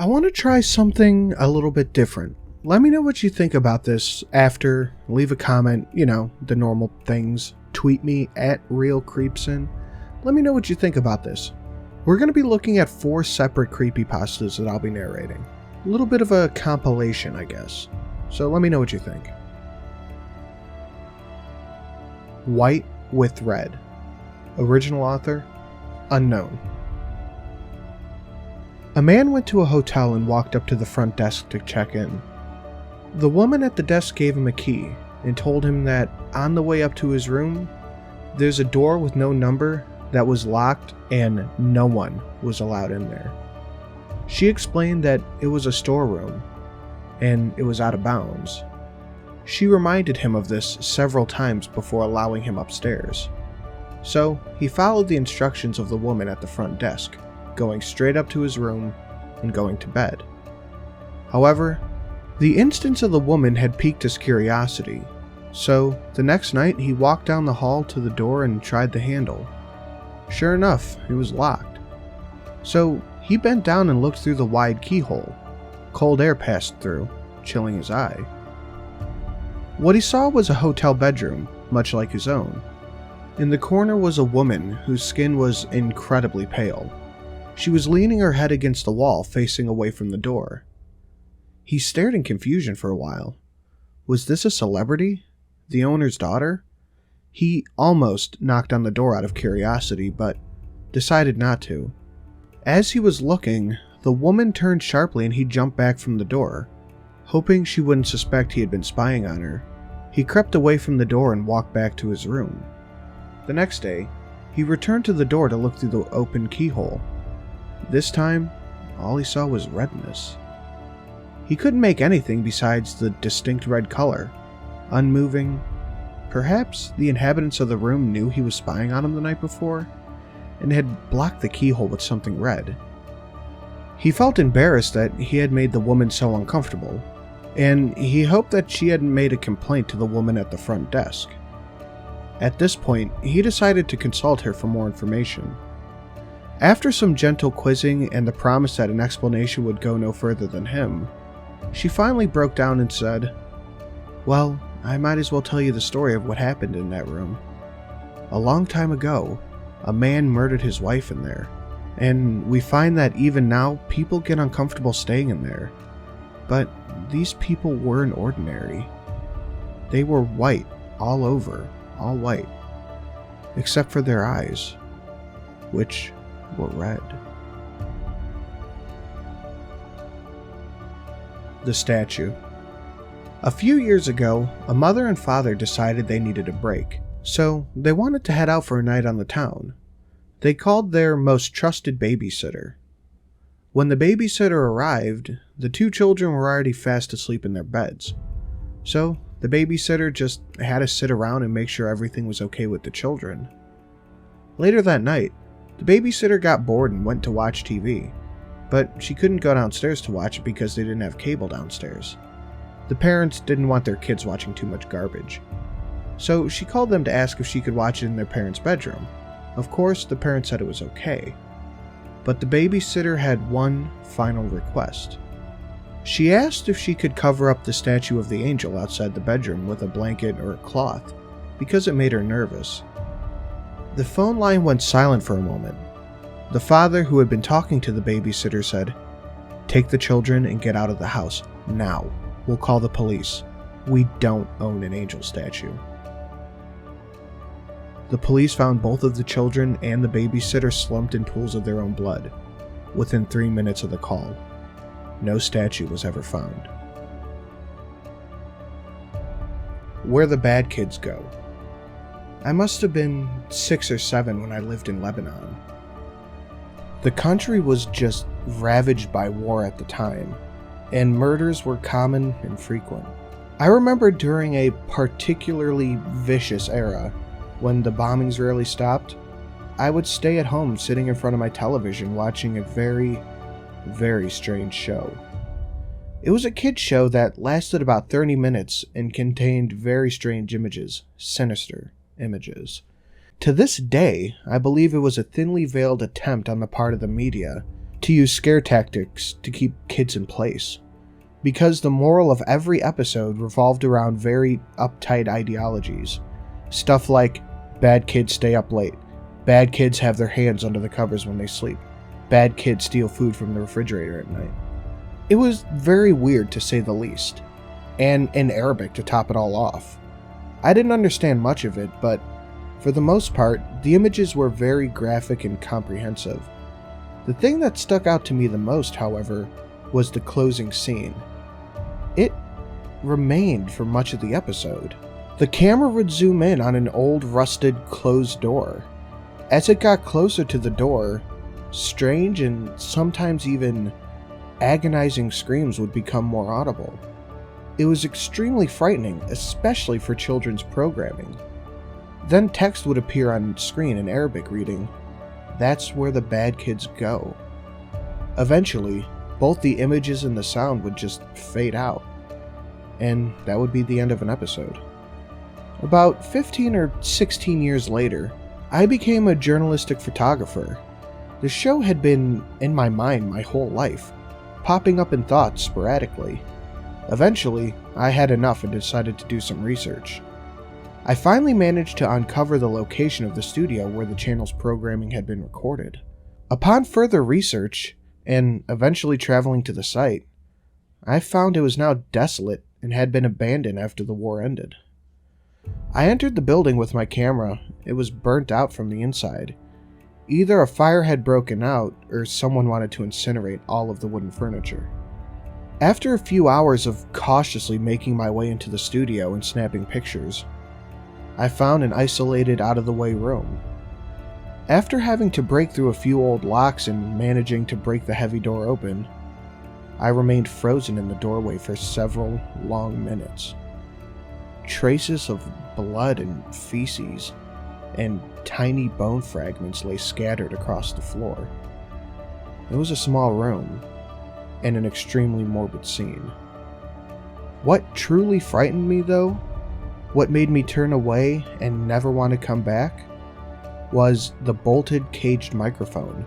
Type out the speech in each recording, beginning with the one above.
I want to try something a little bit different. Let me know what you think about this after. Leave a comment, the normal things. Tweet me at RealCreepSin. Let me know what you think about this. We're going to be looking at 4 separate creepypastas that I'll be narrating. A little bit of a compilation, I guess. So let me know what you think. White with Red. Original author, unknown. A man went to a hotel and walked up to the front desk to check in. The woman at the desk gave him a key and told him that on the way up to his room, there's a door with no number that was locked and no one was allowed in there. She explained that it was a storeroom and it was out of bounds. She reminded him of this several times before allowing him upstairs. So he followed the instructions of the woman at the front desk, going straight up to his room and going to bed. However, the instance of the woman had piqued his curiosity, so the next night he walked down the hall to the door and tried the handle. Sure enough, it was locked. So he bent down and looked through the wide keyhole. Cold air passed through, chilling his eye. What he saw was a hotel bedroom, much like his own. In the corner was a woman whose skin was incredibly pale. She was leaning her head against the wall, facing away from the door. He stared in confusion for a while. Was this a celebrity? The owner's daughter? He almost knocked on the door out of curiosity, but decided not to. As he was looking, the woman turned sharply and he jumped back from the door. Hoping she wouldn't suspect he had been spying on her, he crept away from the door and walked back to his room. The next day, he returned to the door to look through the open keyhole. This time, all he saw was redness. He couldn't make anything besides the distinct red color, unmoving. Perhaps the inhabitants of the room knew he was spying on them the night before, and had blocked the keyhole with something red. He felt embarrassed that he had made the woman so uncomfortable, and he hoped that she hadn't made a complaint to the woman at the front desk. At this point, he decided to consult her for more information. After some gentle quizzing and the promise that an explanation would go no further than him, she finally broke down and said, "Well, I might as well tell you the story of what happened in that room. A long time ago, a man murdered his wife in there, and we find that even now people get uncomfortable staying in there. But these people weren't ordinary. They were white all over, all white, except for their eyes, which were red." The statue. A few years ago, a mother and father decided they needed a break, so they wanted to head out for a night on the town. They called their most trusted babysitter. When the babysitter arrived, the 2 children were already fast asleep in their beds. So the babysitter just had to sit around and make sure everything was okay with the children. Later that night, the babysitter got bored and went to watch TV, but she couldn't go downstairs to watch it because they didn't have cable downstairs. The parents didn't want their kids watching too much garbage. So she called them to ask if she could watch it in their parents' bedroom. Of course, the parents said it was okay. But the babysitter had one final request. She asked if she could cover up the statue of the angel outside the bedroom with a blanket or a cloth, because it made her nervous. The phone line went silent for a moment. The father who had been talking to the babysitter said, "Take the children and get out of the house, now. We'll call the police. We don't own an angel statue." The police found both of the children and the babysitter slumped in pools of their own blood within 3 minutes of the call. No statue was ever found. Where the bad kids go. I must have been 6 or 7 when I lived in Lebanon. The country was just ravaged by war at the time, and murders were common and frequent. I remember during a particularly vicious era, when the bombings rarely stopped, I would stay at home sitting in front of my television watching a very, very strange show. It was a kid's show that lasted about 30 minutes and contained very strange images, sinister images. To this day, I believe it was a thinly veiled attempt on the part of the media to use scare tactics to keep kids in place, because the moral of every episode revolved around very uptight ideologies. Stuff like, bad kids stay up late, bad kids have their hands under the covers when they sleep, bad kids steal food from the refrigerator at night. It was very weird to say the least, and in Arabic to top it all off. I didn't understand much of it, but for the most part, the images were very graphic and comprehensive. The thing that stuck out to me the most, however, was the closing scene. It remained for much of the episode. The camera would zoom in on an old, rusted, closed door. As it got closer to the door, strange and sometimes even agonizing screams would become more audible. It was extremely frightening, especially for children's programming. Then text would appear on screen in Arabic reading, "That's where the bad kids go." Eventually, both the images and the sound would just fade out, and that would be the end of an episode. About 15 or 16 years later, I became a journalistic photographer. The show had been in my mind my whole life, popping up in thoughts sporadically. Eventually, I had enough and decided to do some research. I finally managed to uncover the location of the studio where the channel's programming had been recorded. Upon further research, and eventually traveling to the site, I found it was now desolate and had been abandoned after the war ended. I entered the building with my camera. It was burnt out from the inside. Either a fire had broken out, or someone wanted to incinerate all of the wooden furniture. After a few hours of cautiously making my way into the studio and snapping pictures, I found an isolated, out-of-the-way room. After having to break through a few old locks and managing to break the heavy door open, I remained frozen in the doorway for several long minutes. Traces of blood and feces and tiny bone fragments lay scattered across the floor. It was a small room, and an extremely morbid scene. What truly frightened me, though, what made me turn away and never want to come back, was the bolted caged microphone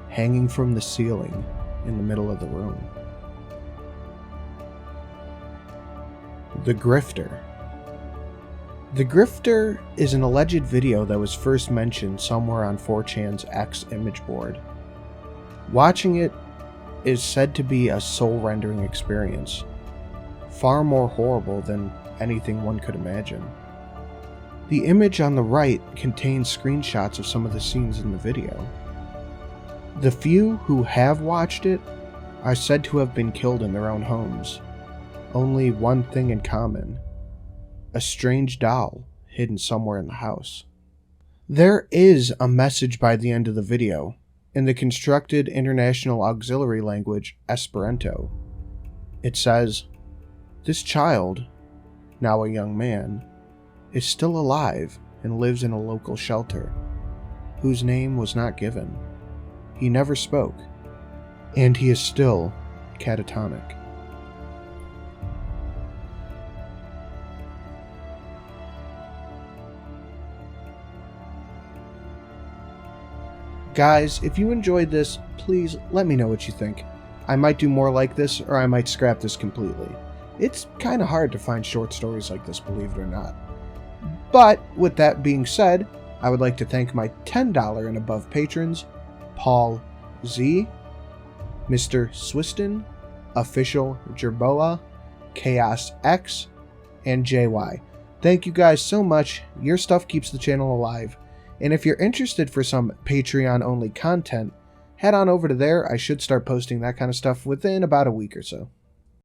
hanging from the ceiling in the middle of the room. The Grifter. The Grifter is an alleged video that was first mentioned somewhere on 4chan's X image board. Watching it is said to be a soul-rendering experience, far more horrible than anything one could imagine. The image on the right contains screenshots of some of the scenes in the video. The few who have watched it are said to have been killed in their own homes. Only one thing in common: a strange doll hidden somewhere in the house. There is a message by the end of the video in the constructed international auxiliary language Esperanto. It says, "This child, now a young man, is still alive and lives in a local shelter, whose name was not given. He never spoke, and he is still catatonic." Guys, if you enjoyed this, please let me know what you think. I might do more like this, or I might scrap this completely. It's kinda hard to find short stories like this, believe it or not. But with that being said, I would like to thank my $10 and above patrons: Paul Z, Mr. Swiston, Official Jerboa, Chaos X, and JY. Thank you guys so much. Your stuff keeps the channel alive. And if you're interested for some Patreon-only content, head on over to there. I should start posting that kind of stuff within about a week or so.